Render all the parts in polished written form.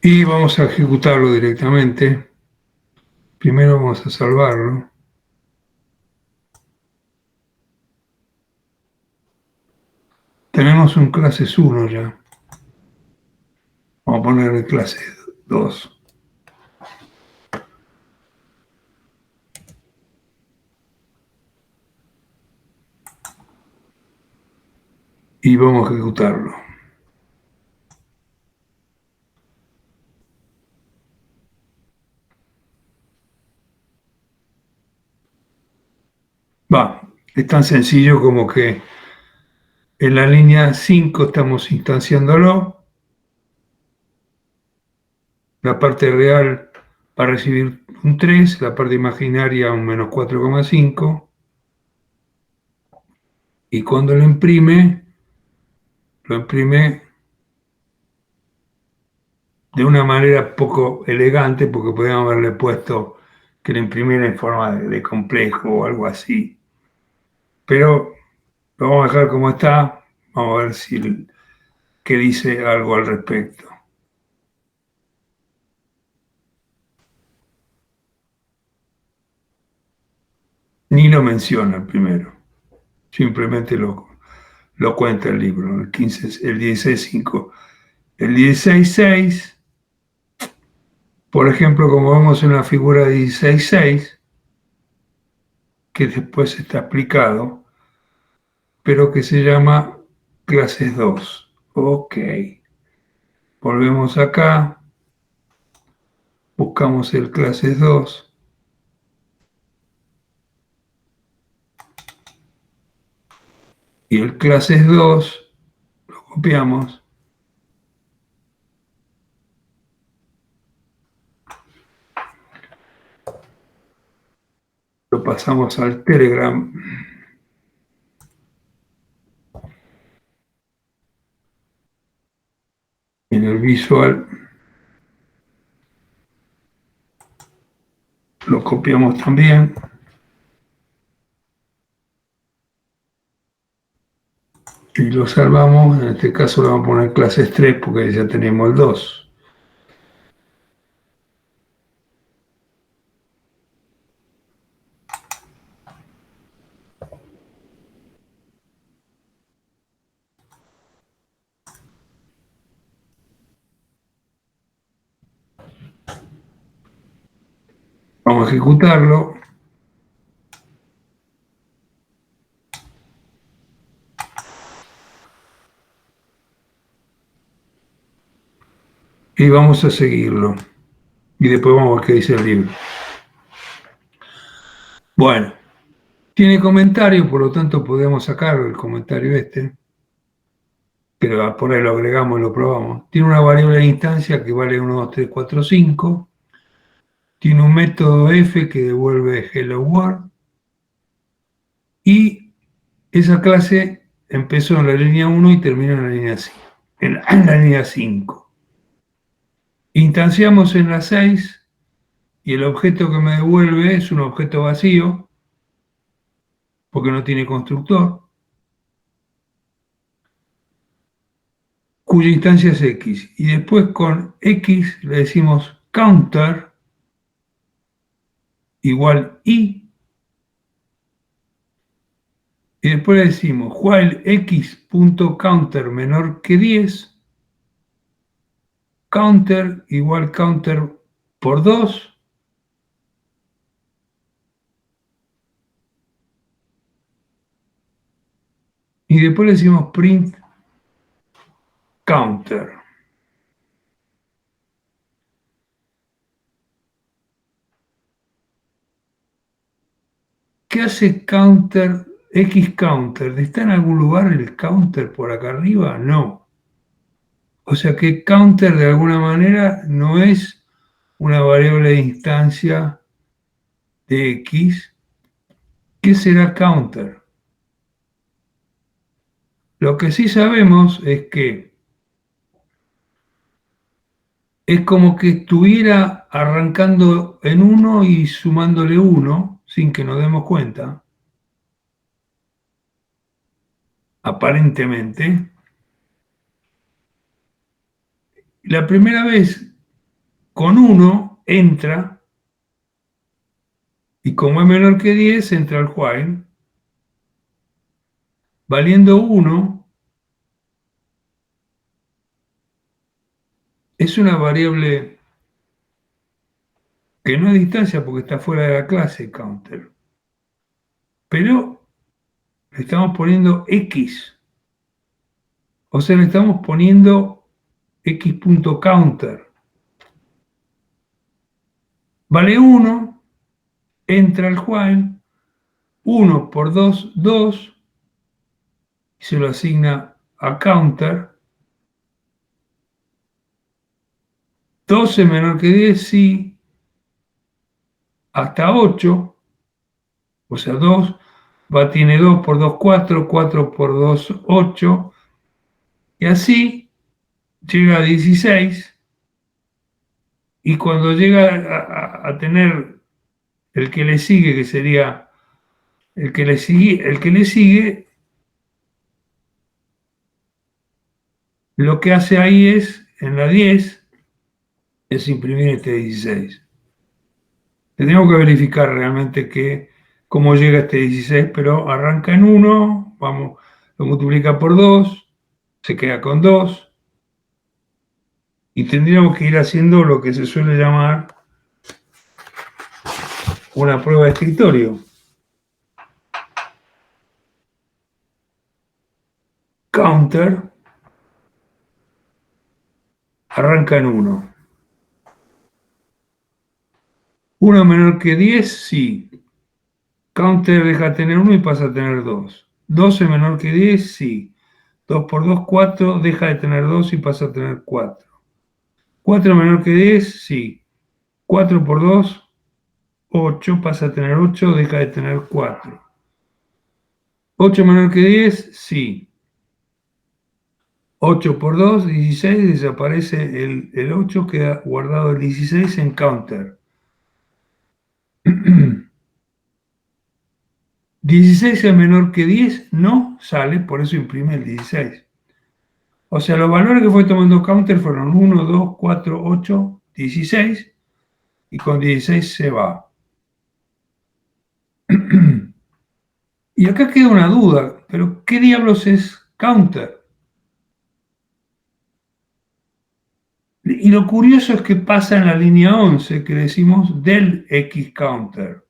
Y vamos a ejecutarlo directamente. Primero vamos a salvarlo. Tenemos un clases 1 ya. Vamos a ponerle clase 2. Y vamos a ejecutarlo. Es tan sencillo como que en la línea 5 estamos instanciándolo. La parte real va a recibir un 3, la parte imaginaria un menos 4,5. Y cuando lo imprime de una manera poco elegante, porque podríamos haberle puesto que lo imprimiera en forma de complejo o algo así. Pero lo vamos a dejar como está. Vamos a ver si qué dice algo al respecto. Ni lo menciona el primero. Simplemente lo cuenta el libro. El 15, el 16.5. El 16.6, por ejemplo, como vemos en la figura 16.6, que después está explicado, pero que se llama clases 2. Ok. Volvemos acá, buscamos el clases 2 y el clases 2 lo copiamos, lo pasamos al Telegram en el visual, lo copiamos también y lo salvamos. En este caso lo vamos a poner clases 3 porque ya tenemos el 2. Vamos a ejecutarlo. Y vamos a seguirlo. Y después vamos a ver qué dice el libro. Bueno, tiene comentario, por lo tanto podemos sacar el comentario este. Pero por ahí lo agregamos y lo probamos. Tiene una variable de instancia que vale 1, 2, 3, 4, 5. Tiene un método f que devuelve hello world. Y esa clase empezó en la línea 1 y terminó en la línea 5. En la línea 5. Instanciamos en la 6 y el objeto que me devuelve es un objeto vacío porque no tiene constructor, cuya instancia es x. Y después con x le decimos counter igual y. Y después le decimos while x.counter menor que 10, counter igual counter por 2. Y después le decimos print counter. ¿Qué hace counter, x counter? ¿Está en algún lugar el counter por acá arriba? No. O sea que counter de alguna manera no es una variable de instancia de x. ¿Qué será counter? Lo que sí sabemos es que es como que estuviera arrancando en 1 y sumándole 1 sin que nos demos cuenta, aparentemente. La primera vez con 1 entra y como es menor que 10 entra el while, valiendo 1 es una variable que no es distancia porque está fuera de la clase counter, pero le estamos poniendo x, o sea, le estamos poniendo x.counter. Vale 1, entra el while, 1 por 2, 2, y se lo asigna a counter. 12 menor que 10, sí, hasta 8, o sea, 2, tiene 2 por 2, 4, 4 por 2, 8, y así llega a 16, y cuando llega a tener el que le sigue, que sería el que le sigue, lo que hace ahí es, en la 10, es imprimir este 16. Tenemos que verificar realmente cómo llega este 16, pero arranca en 1, vamos, lo multiplica por 2, se queda con 2, y tendríamos que ir haciendo lo que se suele llamar una prueba de escritorio. Counter arranca en 1. 1 menor que 10, sí. Counter deja de tener 1 y pasa a tener 2. 12 menor que 10, sí. 2 por 2, 4, deja de tener 2 y pasa a tener 4. 4 menor que 10, sí. 4 por 2, 8, pasa a tener 8, deja de tener 4. 8 menor que 10, sí. 8 por 2, 16, desaparece el 8, queda guardado el 16 en counter. 16 es menor que 10, no sale, por eso imprime el 16. O sea, los valores que fue tomando counter fueron 1, 2, 4, 8, 16, y con 16 se va. Y acá queda una duda, pero ¿qué diablos es counter? Y lo curioso es que pasa en la línea 11, que decimos del X counter.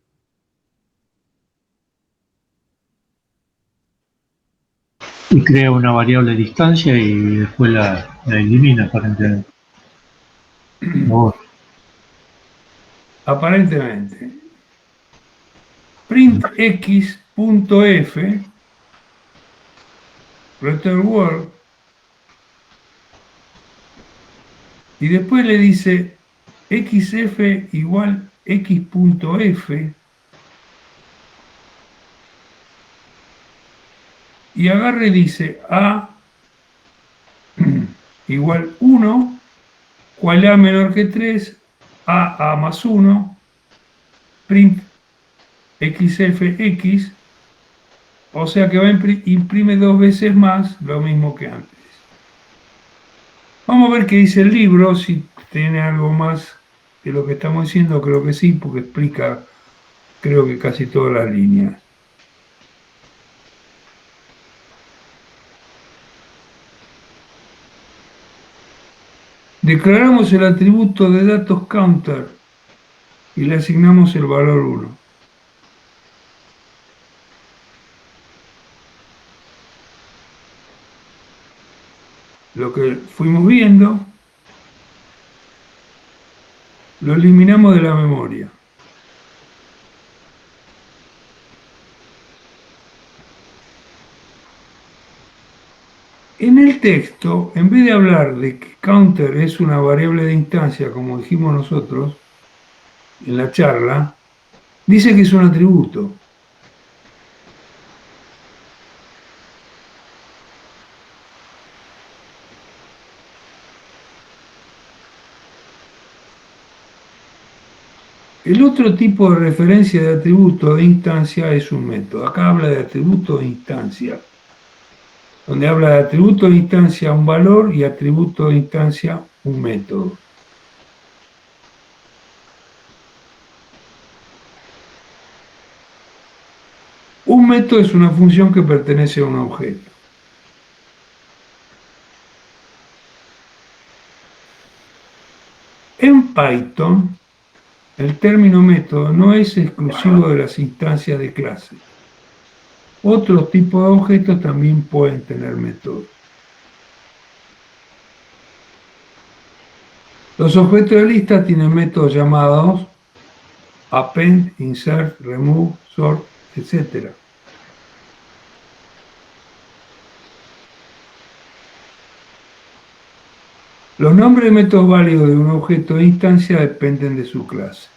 Y crea una variable distancia y después la elimina aparentemente. No, Aparentemente. Print x.f, return word, y después le dice xf igual x.f, y agarre y dice a igual 1, cual a menor que 3, a más 1, print xfx, o sea que imprime 2 veces más lo mismo que antes. Vamos a ver qué dice el libro, si tiene algo más de lo que estamos diciendo, creo que sí, porque explica, creo que casi todas las líneas. Declaramos el atributo de datos counter y le asignamos el valor 1. Lo que fuimos viendo, lo eliminamos de la memoria. En el texto, en vez de hablar de que counter es una variable de instancia, como dijimos nosotros en la charla, dice que es un atributo. El otro tipo de referencia de atributo de instancia es un método. Acá habla de atributo de instancia, donde habla de atributo de instancia un valor y atributo de instancia un método. Un método es una función que pertenece a un objeto. En Python, el término método no es exclusivo de las instancias de clase. Otros tipos de objetos también pueden tener métodos. Los objetos de lista tienen métodos llamados append, insert, remove, sort, etc. Los nombres de métodos válidos de un objeto de instancia dependen de su clase.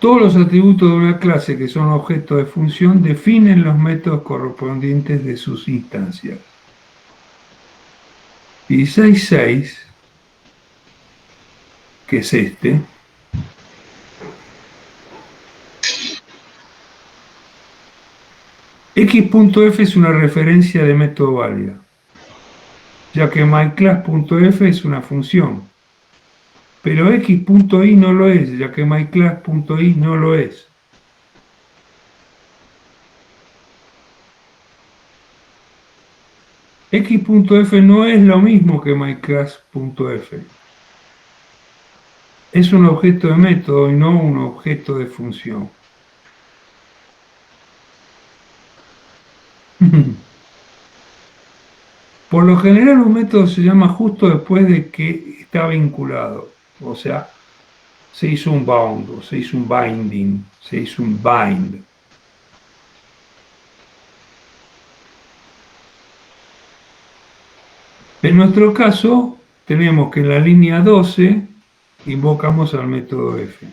Todos los atributos de una clase que son objetos de función definen los métodos correspondientes de sus instancias. 16.6, que es este, x.f es una referencia de método válida, ya que myClass.f es una función, pero x.i no lo es, ya que myClass.i no lo es. X.f no es lo mismo que myClass.f. Es un objeto de método y no un objeto de función. Por lo general un método se llama justo después de que está vinculado. O sea, se hizo un bound, o se hizo un binding, se hizo un bind. En nuestro caso, tenemos que en la línea 12 invocamos al método f.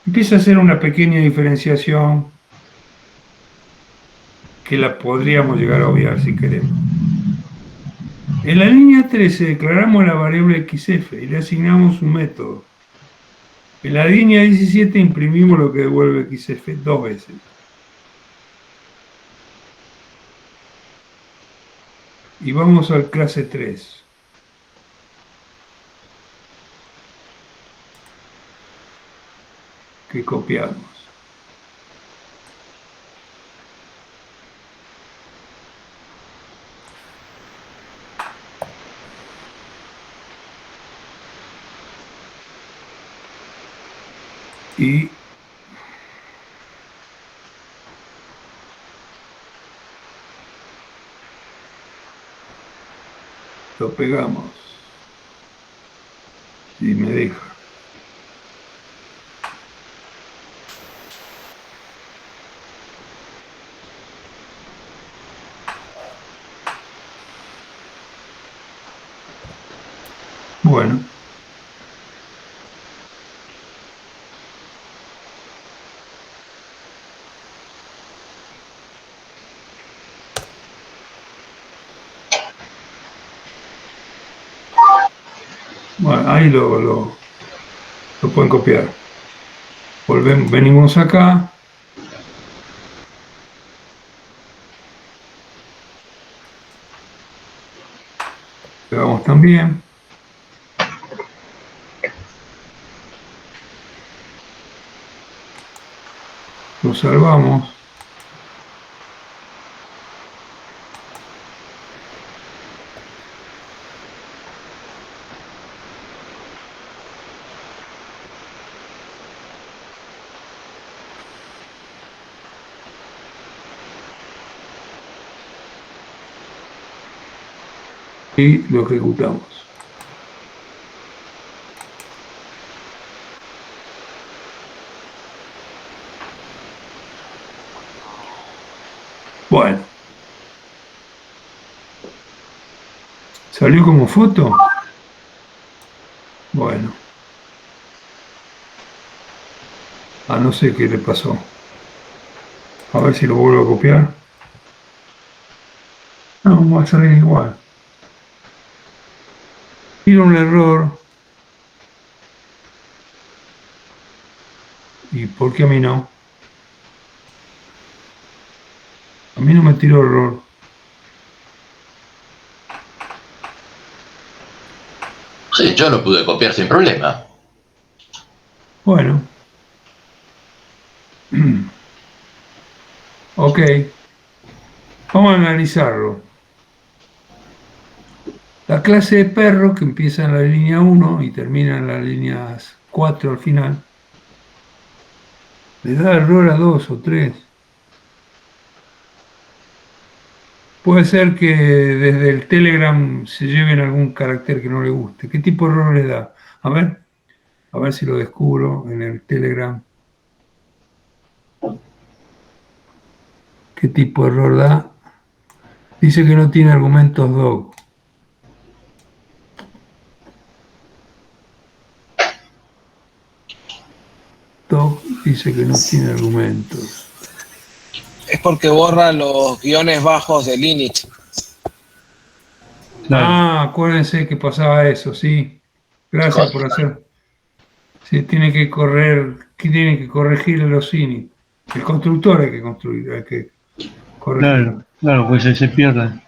Empieza a hacer una pequeña diferenciación que la podríamos llegar a obviar si queremos. En la línea 13 declaramos la variable xf y le asignamos un método. En la línea 17 imprimimos lo que devuelve xf dos veces. Y vamos al clase 3. Que copiamos. Y lo pegamos. Si me deja. Bueno. Bueno, ahí lo pueden copiar. Volvemos, venimos acá. Pegamos también. Lo salvamos. Y lo ejecutamos. Bueno. ¿Salió como foto? Bueno. Ah, no sé qué le pasó. A ver si lo vuelvo a copiar. No, va a salir igual. Tiro un error. ¿Y por qué a mí no? A mí no me tiró error. Sí, yo lo pude copiar sin problema. Bueno. Ok. Vamos a analizarlo. La clase de perro, que empieza en la línea 1 y termina en las líneas 4 al final, le da error a 2 o 3. Puede ser que desde el Telegram se lleven algún carácter que no le guste. ¿Qué tipo de error le da? A ver si lo descubro en el Telegram. ¿Qué tipo de error da? Dice que no tiene argumentos dog. Dog dice que no tiene argumentos. Es porque borra los guiones bajos del init. Claro, Acuérdense que pasaba eso, sí. Gracias por hacer. Sí, tiene que corregir los INI. El constructor hay que construir, hay que corregirlo. claro, pues se pierden.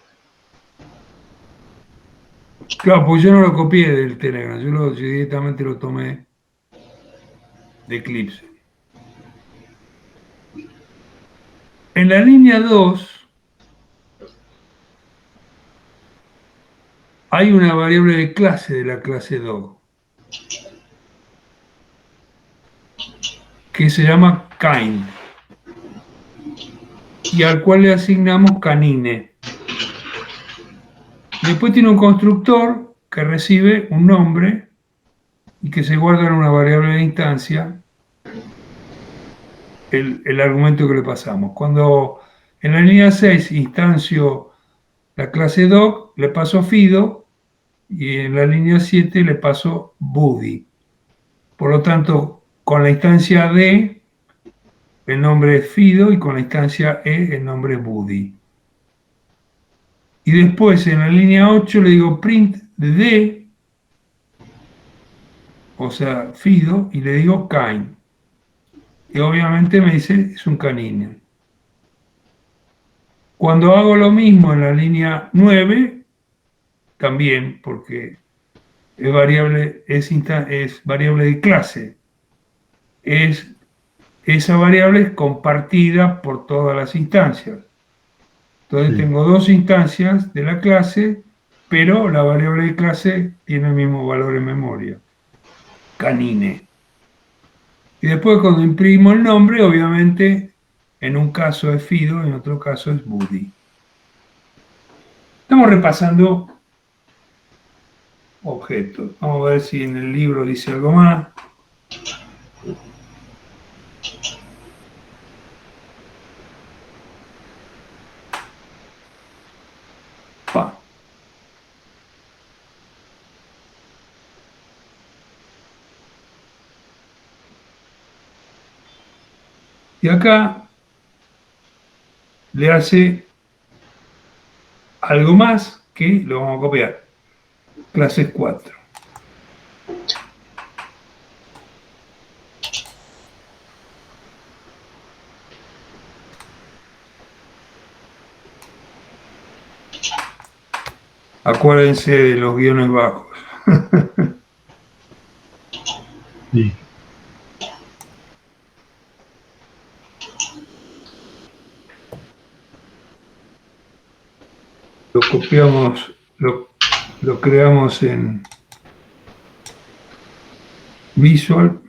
Claro, pues yo no lo copié del Telegram, yo directamente lo tomé de Eclipse. En la línea 2 hay una variable de clase de la clase dog que se llama kind y al cual le asignamos canine. Y después tiene un constructor que recibe un nombre y que se guarda en una variable de instancia el argumento que le pasamos. Cuando en la línea 6 instancio la clase doc, le paso Fido y en la línea 7 le paso Buddy. Por lo tanto, con la instancia D el nombre es Fido y con la instancia E el nombre es Buddy. Y después en la línea 8 le digo print de D, o sea, Fido, y le digo kind. Y obviamente me dice es un canino. Cuando hago lo mismo en la línea 9, también, porque es variable de clase. Esa variable es compartida por todas las instancias. Entonces Sí. tengo dos instancias de la clase, pero la variable de clase tiene el mismo valor en memoria. Canine. Y después cuando imprimo el nombre, obviamente, en un caso es Fido, en otro caso es Buddy. Estamos repasando objetos. Vamos a ver si en el libro dice algo más. Pa. Y acá le hace algo más que lo vamos a copiar. Clases 4. Acuérdense de los guiones bajos. Sí. Lo copiamos, lo creamos en Visual.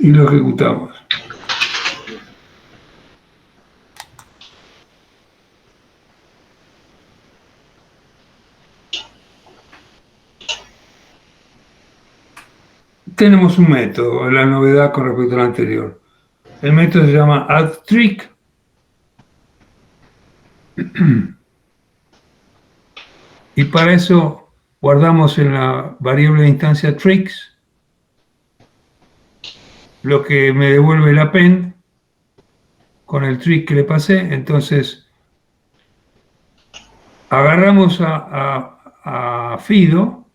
Y lo ejecutamos. tenemos un método, la novedad con respecto al anterior. El método se llama addTrick. Y para eso guardamos en la variable de instancia tricks lo que me devuelve el append con el trick que le pasé. Entonces agarramos a Fido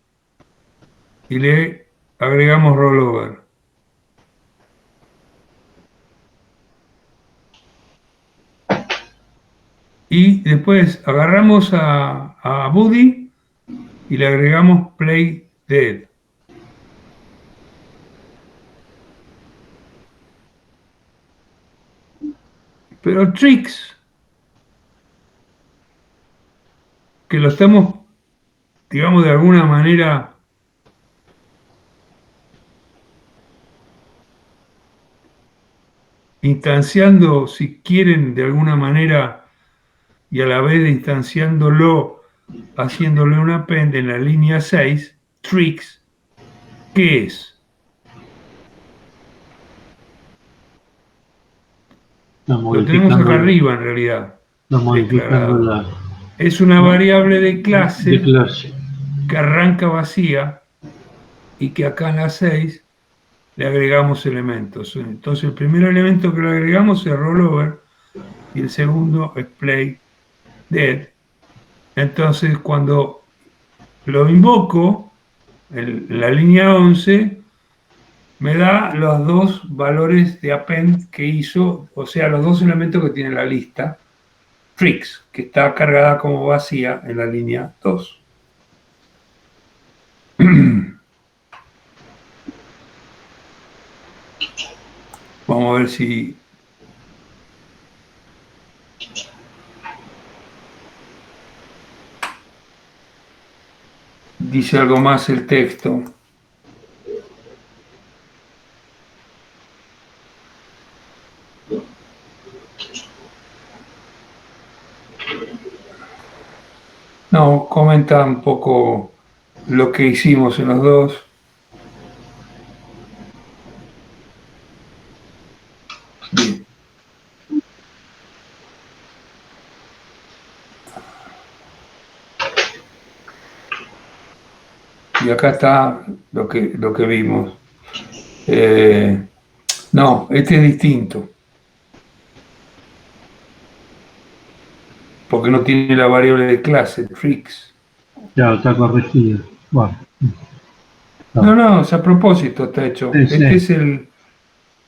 y le agregamos rollover. Y después agarramos a Buddy y le agregamos play dead. Pero tricks, que lo estamos, digamos, de alguna manera instanciando, si quieren, de alguna manera, y a la vez instanciándolo, haciéndole un append en la línea 6, tricks, ¿qué es? Lo tenemos acá arriba en realidad. Modificando la Es una variable de clase, clase. que arranca vacía y que acá en la 6 le agregamos elementos. Entonces el primer elemento que le agregamos es rollover y el segundo es play dead. Entonces cuando lo invoco en la línea 11 me da los dos valores de append que hizo, o sea, los dos elementos que tiene la lista tricks, que está cargada como vacía en la línea 2. Vamos a ver si dice algo más el texto. No, comenta un poco lo que hicimos en los dos. Bien. Y acá está lo que vimos. No, este es distinto. Porque no tiene la variable de clase, tricks. Ya, está corregido. Bueno. No, es a propósito está hecho. Sí, Este sí. es el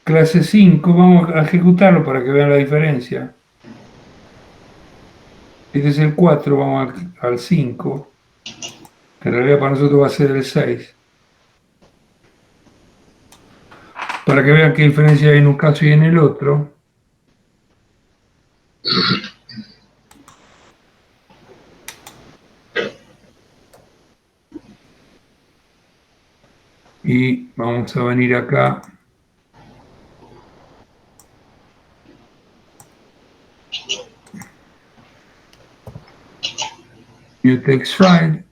clase 5, vamos a ejecutarlo para que vean la diferencia. Este es el 4, vamos al 5, que en realidad para nosotros va a ser el 6. Para que vean qué diferencia hay en un caso y en el otro. Y vamos a venir acá. New text file.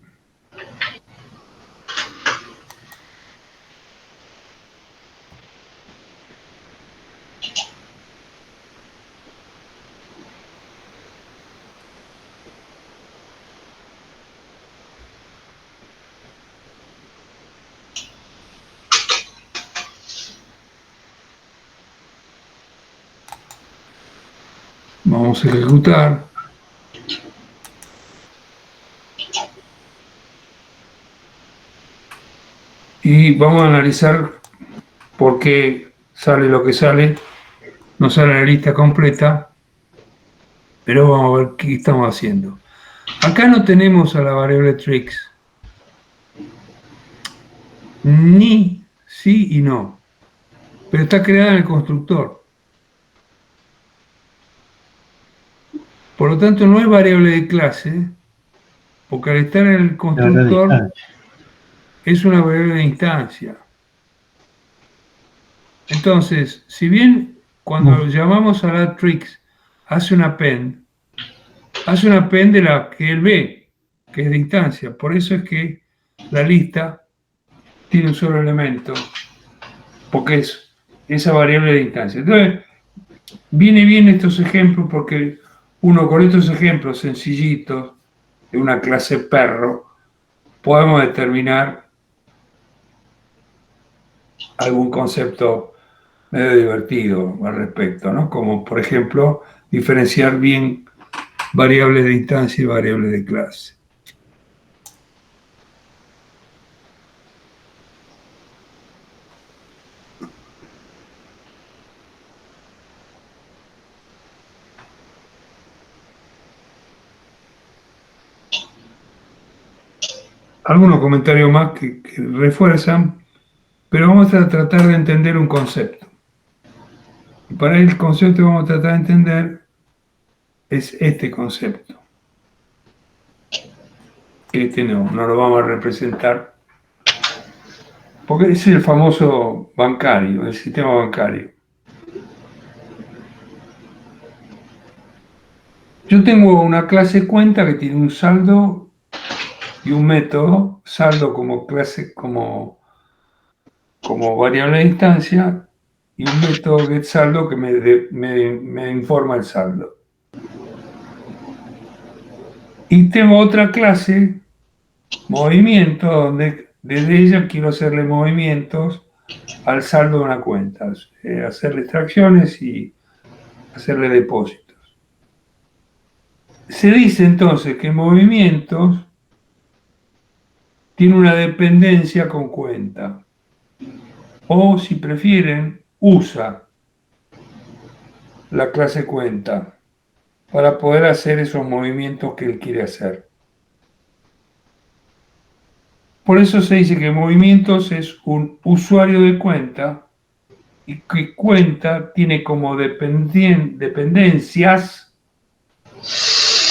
Vamos a ejecutar. Y vamos a analizar por qué sale lo que sale. No sale la lista completa, pero vamos a ver qué estamos haciendo. Acá no tenemos a la variable tricks. Ni sí y no. Pero está creada en el constructor. Por lo tanto, no es variable de clase, porque al estar en el constructor es una variable de instancia. Entonces, si bien cuando llamamos a la tricks hace un append de la que él ve, que es de instancia. Por eso es que la lista tiene un solo elemento porque es esa variable de instancia. Entonces, viene bien estos ejemplos porque uno con estos ejemplos sencillitos de una clase perro podemos determinar algún concepto medio divertido al respecto, ¿no? Como por ejemplo diferenciar bien variables de instancia y variables de clase. Algunos comentarios más que refuerzan, pero vamos a tratar de entender un concepto. Y para el concepto que vamos a tratar de entender es este concepto. Que este no lo vamos a representar, porque es el famoso bancario, el sistema bancario. Yo tengo una clase cuenta que tiene un saldo y un método, saldo como clase, como variable de instancia, y un método getSaldo que me informa el saldo. Y tengo otra clase, movimiento, donde desde ella quiero hacerle movimientos al saldo de una cuenta, hacerle extracciones y hacerle depósitos. Se dice entonces que movimientos tiene una dependencia con cuenta, o si prefieren, usa la clase cuenta para poder hacer esos movimientos que él quiere hacer. Por eso se dice que movimientos es un usuario de cuenta y que cuenta tiene como dependencias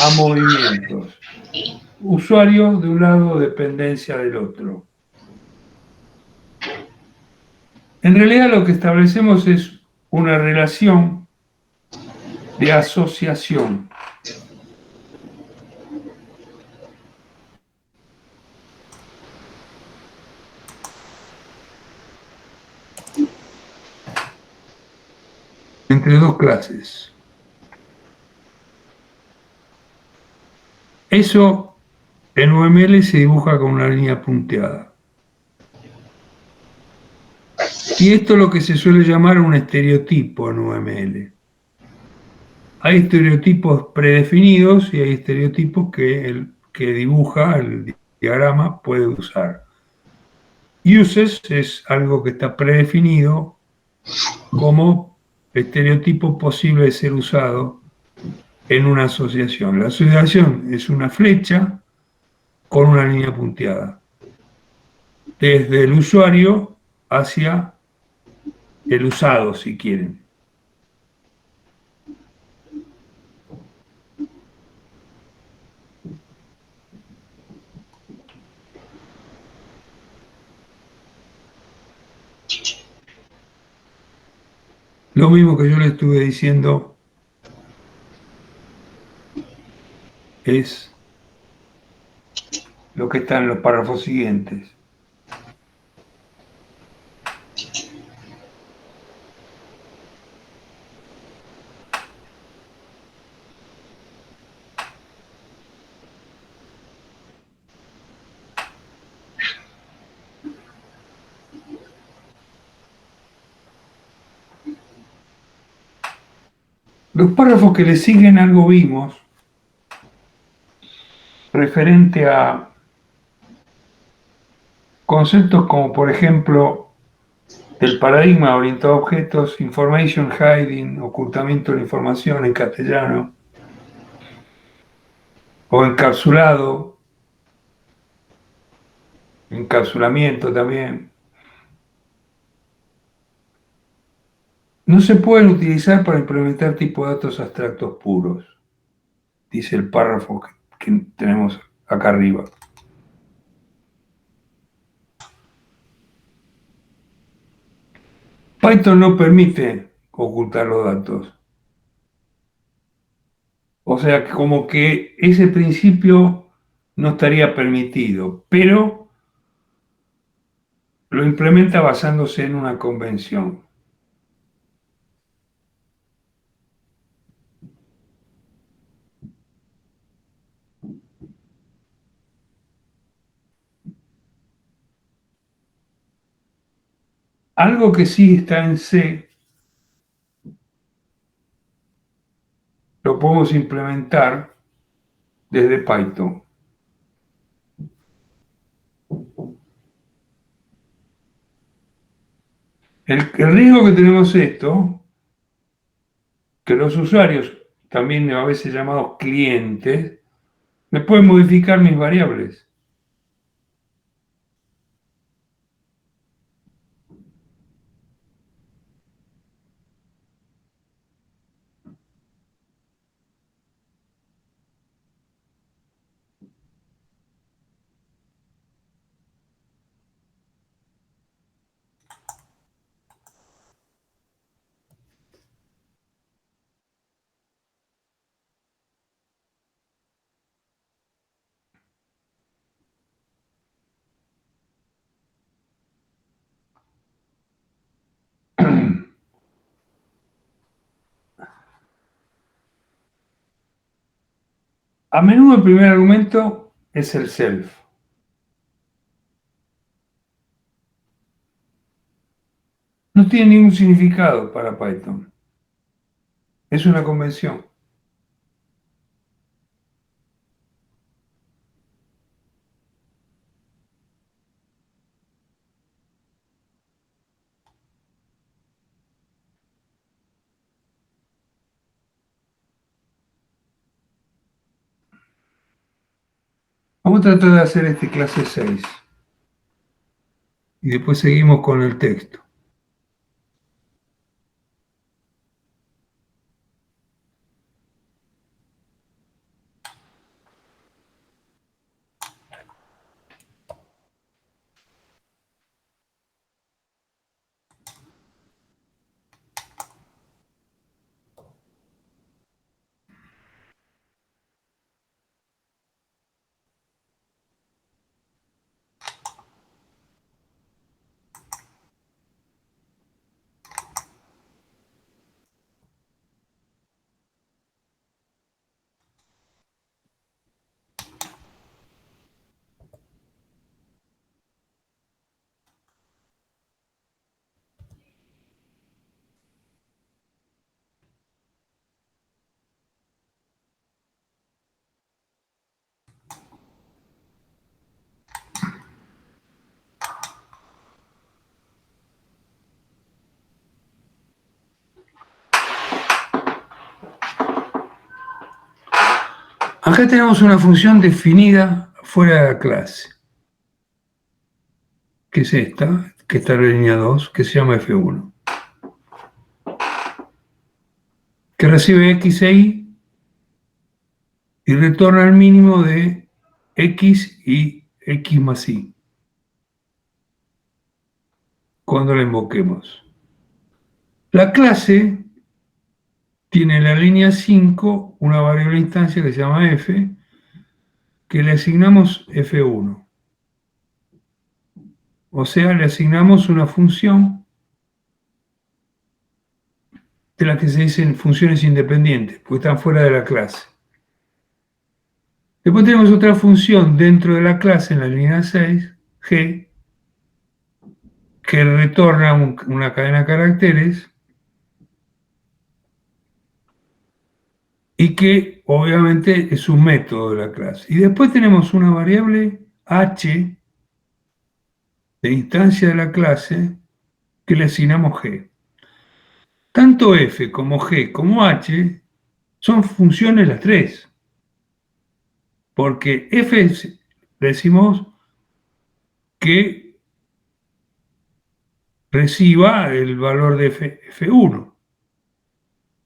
a movimientos. Usuario de un lado, dependencia del otro. En realidad lo que establecemos es una relación de asociación. Entre dos clases. Eso en UML se dibuja con una línea punteada. Y esto es lo que se suele llamar un estereotipo en UML. Hay estereotipos predefinidos y hay estereotipos que el que dibuja el diagrama puede usar. Uses es algo que está predefinido como estereotipo posible de ser usado en una asociación. La asociación es una flecha con una línea punteada, desde el usuario hacia el usado, si quieren. Lo mismo que yo le estuve diciendo es lo que está en los párrafos siguientes. Los párrafos que le siguen algo vimos referente a conceptos como, por ejemplo, el paradigma orientado a objetos, information hiding, ocultamiento de la información en castellano, o encapsulado, encapsulamiento también. No se pueden utilizar para implementar tipos de datos abstractos puros, dice el párrafo que tenemos acá arriba. Python no permite ocultar los datos. O sea, como que ese principio no estaría permitido, pero lo implementa basándose en una convención. Algo que sí está en C, lo podemos implementar desde Python. El riesgo que tenemos esto, que los usuarios, también a veces llamados clientes, me pueden modificar mis variables. A menudo el primer argumento es el self. No tiene ningún significado para Python. Es una convención. Vamos a tratar de hacer este clase 6. Y después seguimos con el texto. Acá tenemos una función definida fuera de la clase, que es esta, que está en la línea 2, que se llama F1, que recibe X e Y y retorna el mínimo de X y X más Y cuando la invoquemos. La clase tiene en la línea 5 una variable instancia que se llama F, que le asignamos F1. O sea, le asignamos una función de las que se dicen funciones independientes, porque están fuera de la clase. Después tenemos otra función dentro de la clase en la línea 6, G, que retorna una cadena de caracteres y que obviamente es un método de la clase. Y después tenemos una variable H de instancia de la clase que le asignamos G. Tanto F como G como H son funciones las tres, porque F decimos que reciba el valor de F1.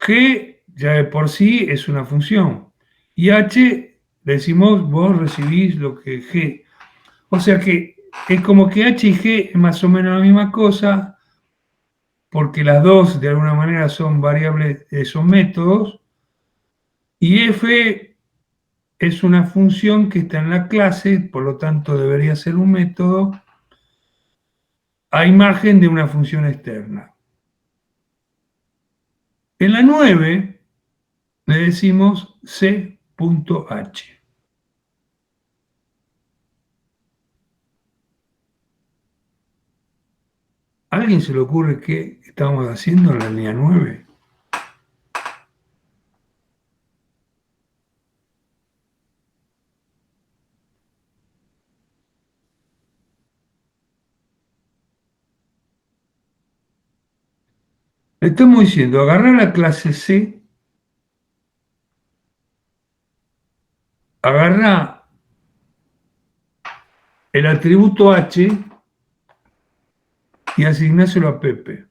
G ya de por sí es una función. Y H decimos vos recibís lo que G. O sea que es como que H y G es más o menos la misma cosa, porque las dos de alguna manera son variables, son métodos, y F es una función que está en la clase, por lo tanto debería ser un método, a imagen de una función externa. En la 9 le decimos C.H. ¿A alguien se le ocurre qué estamos haciendo en la línea 9? Le estamos diciendo, agarrar la clase C, agarrar el atributo H y asignárselo a Pepe.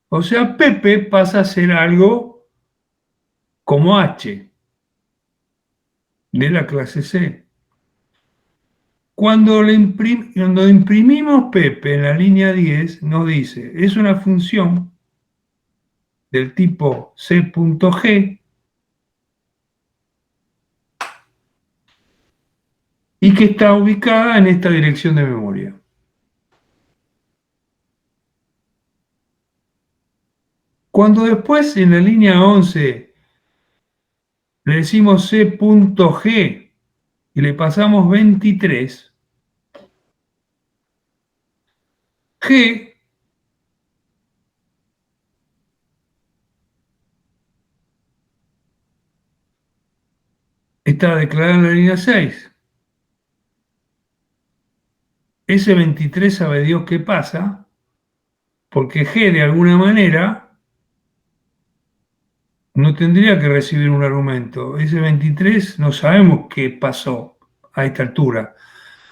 O sea, Pepe pasa a ser algo como H de la clase C. Cuando imprimimos Pepe en la línea 10, nos dice, es una función del tipo C.G y que está ubicada en esta dirección de memoria. Cuando después en la línea 11 le decimos C.G y le pasamos 23, G está declarada en la línea 6. Ese 23 sabe Dios qué pasa, porque G de alguna manera no tendría que recibir un argumento. Ese 23 no sabemos qué pasó a esta altura.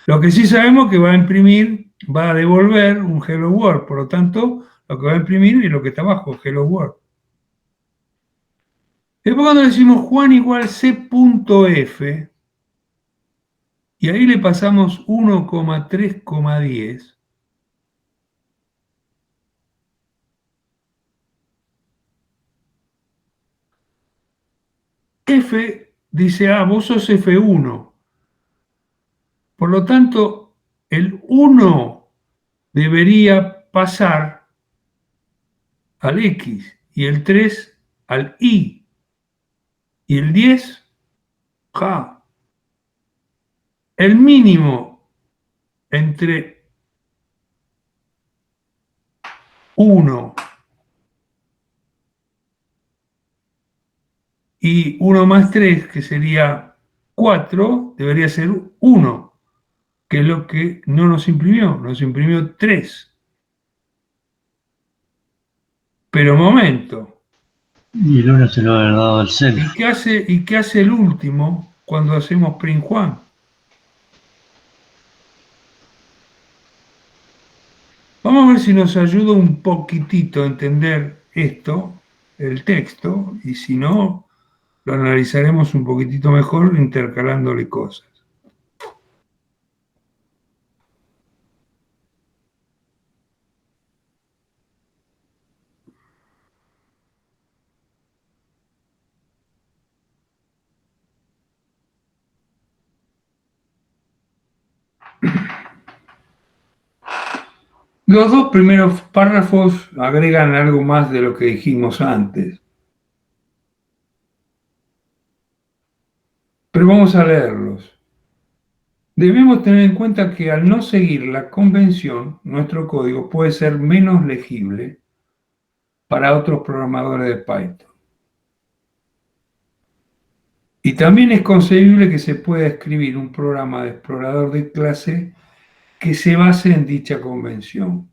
Lo que sí sabemos es que va a imprimir, va a devolver un Hello World, por lo tanto, lo que va a imprimir es lo que está abajo, Hello World. Después cuando decimos Juan igual C.F, y ahí le pasamos 1,3,10, F dice, vos sos F1. Por lo tanto, el 1 debería pasar al X y el 3 al Y y el 10 J. El mínimo entre 1 y 1 más 3, que sería 4, debería ser 1, que es lo que no nos imprimió 3. Pero momento. Y el 1 se lo haber dado al cel. ¿Y qué hace el último cuando hacemos print Juan? Vamos a ver si nos ayuda un poquitito a entender esto, el texto, y si no, lo analizaremos un poquitito mejor intercalándole cosas. Los dos primeros párrafos agregan algo más de lo que dijimos antes. Pero vamos a leerlos. Debemos tener en cuenta que al no seguir la convención, nuestro código puede ser menos legible para otros programadores de Python. Y también es concebible que se pueda escribir un programa de explorador de clase que se base en dicha convención.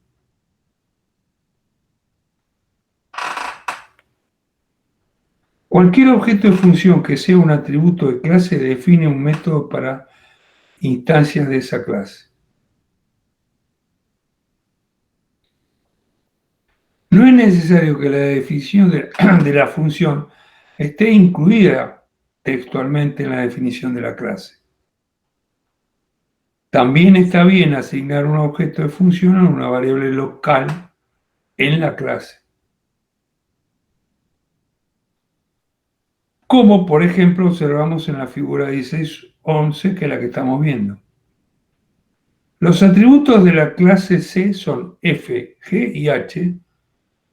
Cualquier objeto de función que sea un atributo de clase define un método para instancias de esa clase. No es necesario que la definición de la función esté incluida textualmente en la definición de la clase. También está bien asignar un objeto de función a una variable local en la clase. Como por ejemplo observamos en la figura 16.11, que es la que estamos viendo. Los atributos de la clase C son F, G y H.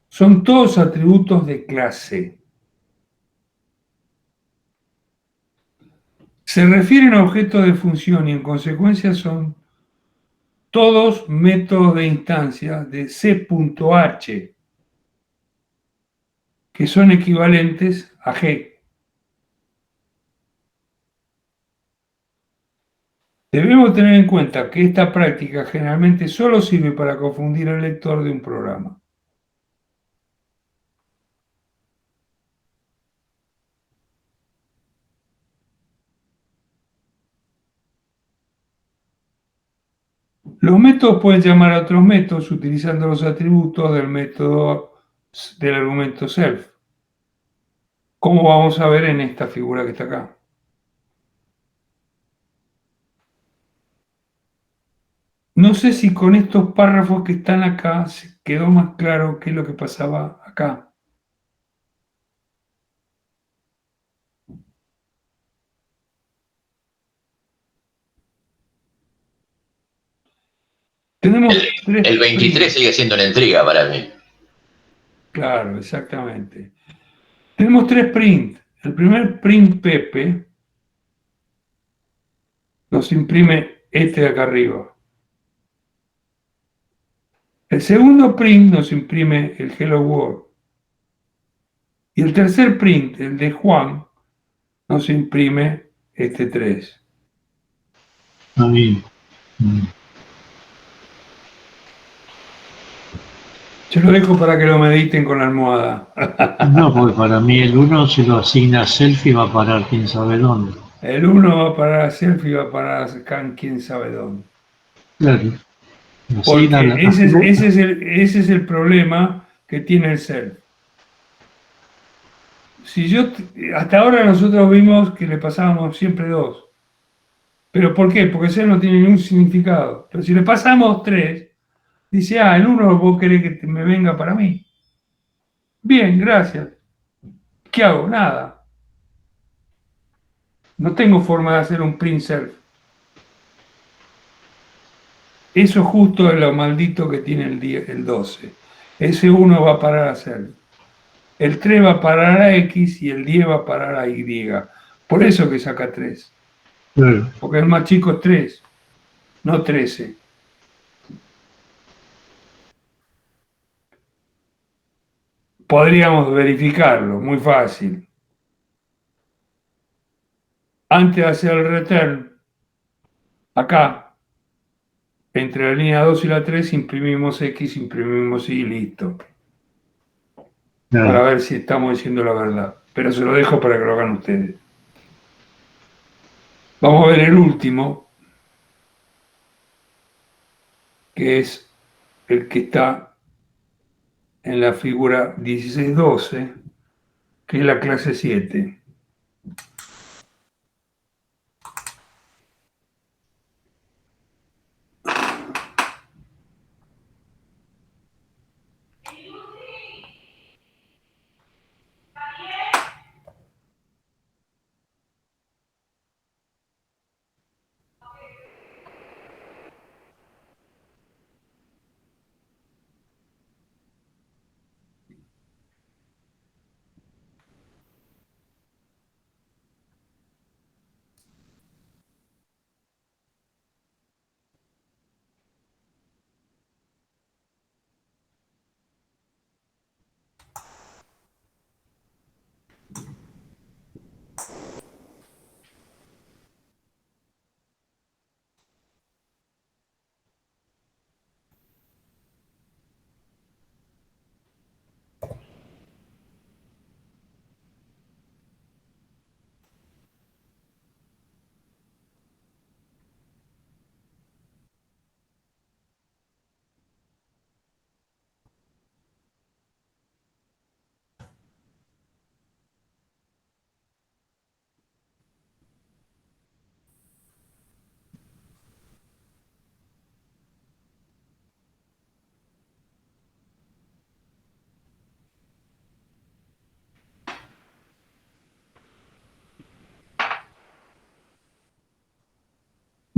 Son todos atributos de clase. Se refieren a objetos de función y en consecuencia son todos métodos de instancia de C.H, que son equivalentes a G. Debemos tener en cuenta que esta práctica generalmente solo sirve para confundir al lector de un programa. Los métodos pueden llamar a otros métodos utilizando los atributos del método del argumento self, como vamos a ver en esta figura que está acá. No sé si con estos párrafos que están acá se quedó más claro qué es lo que pasaba acá. Tenemos tres El 23 print. sigue siendo una intriga para mí. Claro, exactamente. Tenemos tres print. El primer print Pepe nos imprime este de acá arriba. El segundo print nos imprime el Hello World. Y el tercer print, el de Juan, nos imprime este 3. A mí, Yo lo dejo para que lo mediten con la almohada. no, porque para mí el uno se lo asigna a selfie y va a parar quién sabe dónde. El 1 va para selfie y va para scan quién sabe dónde. Claro. Asigna Porque ese es el problema que tiene el self. Si yo, hasta ahora nosotros vimos que le pasábamos siempre 2. ¿Pero por qué? Porque self no tiene ningún significado. Pero si le pasamos 3, dice, el 1 vos querés que me venga para mí. Bien, gracias. ¿Qué hago? Nada. No tengo forma de hacer un print self. Eso justo es lo maldito que tiene el 12. Ese 1 va a parar a self. El 3 va a parar a X y el 10 va a parar a Y. Por eso que saca 3. claro. Porque el más chico es 3, no 13. Podríamos verificarlo, muy fácil. Antes de hacer el return, acá, entre la línea 2 y la 3, imprimimos X, imprimimos Y, listo. Para Claro. ver si estamos diciendo la verdad. Pero se lo dejo para que lo hagan ustedes. Vamos a ver el último, que es el que está en la figura 1612, que es la clase 7.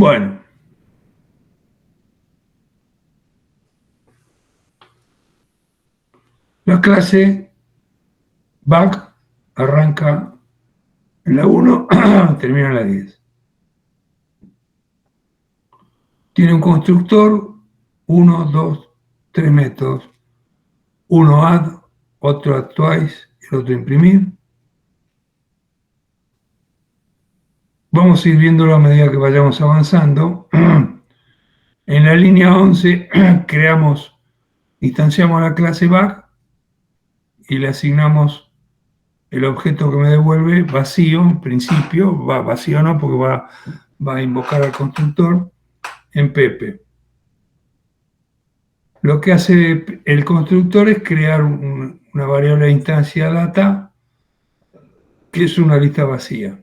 Bueno, La clase back arranca en la 1, termina en la 10. Tiene un constructor, 1, 2, 3 métodos. Uno add, otro add twice y el otro imprimir. Vamos a ir viéndolo a medida que vayamos avanzando. En la línea 11 instanciamos la clase back y le asignamos el objeto que me devuelve vacío, en principio, vacío no, porque va a invocar al constructor en Pepe. Lo que hace el constructor es crear una variable de instancia data, que es una lista vacía.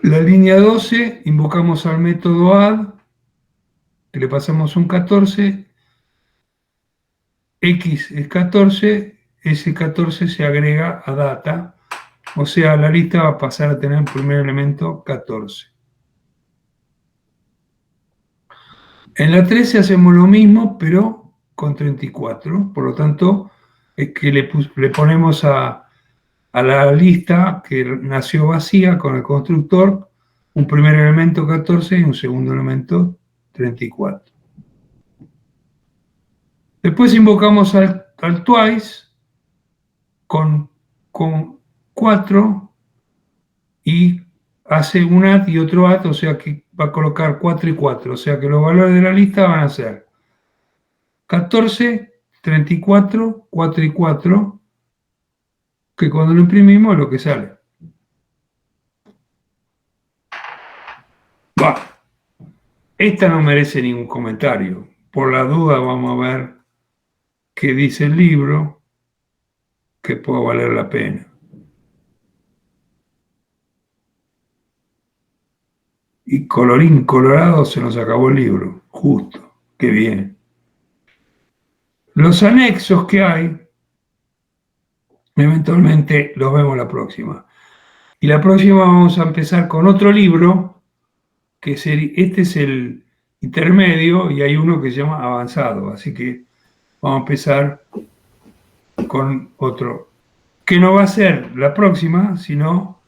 La línea 12, invocamos al método add, que le pasamos un 14, x es 14, ese 14 se agrega a data, o sea, la lista va a pasar a tener el primer elemento 14. En la 13 hacemos lo mismo, pero con 34, por lo tanto, es que le ponemos a la lista que nació vacía con el constructor un primer elemento 14 y un segundo elemento 34. Después invocamos al twice con 4 y hace un add y otro add, o sea que va a colocar 4 y 4, o sea que los valores de la lista van a ser 14, 34, 4 y 4, que cuando lo imprimimos es lo que sale. Esta no merece ningún comentario. Por la duda vamos a ver qué dice el libro, que pueda valer la pena. Y colorín colorado se nos acabó el libro, justo, qué bien. Los anexos que hay, eventualmente los vemos la próxima. Y la próxima vamos a empezar con otro libro, que este es el intermedio y hay uno que se llama avanzado, así que vamos a empezar con otro, que no va a ser la próxima, sino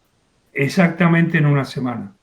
exactamente en una semana.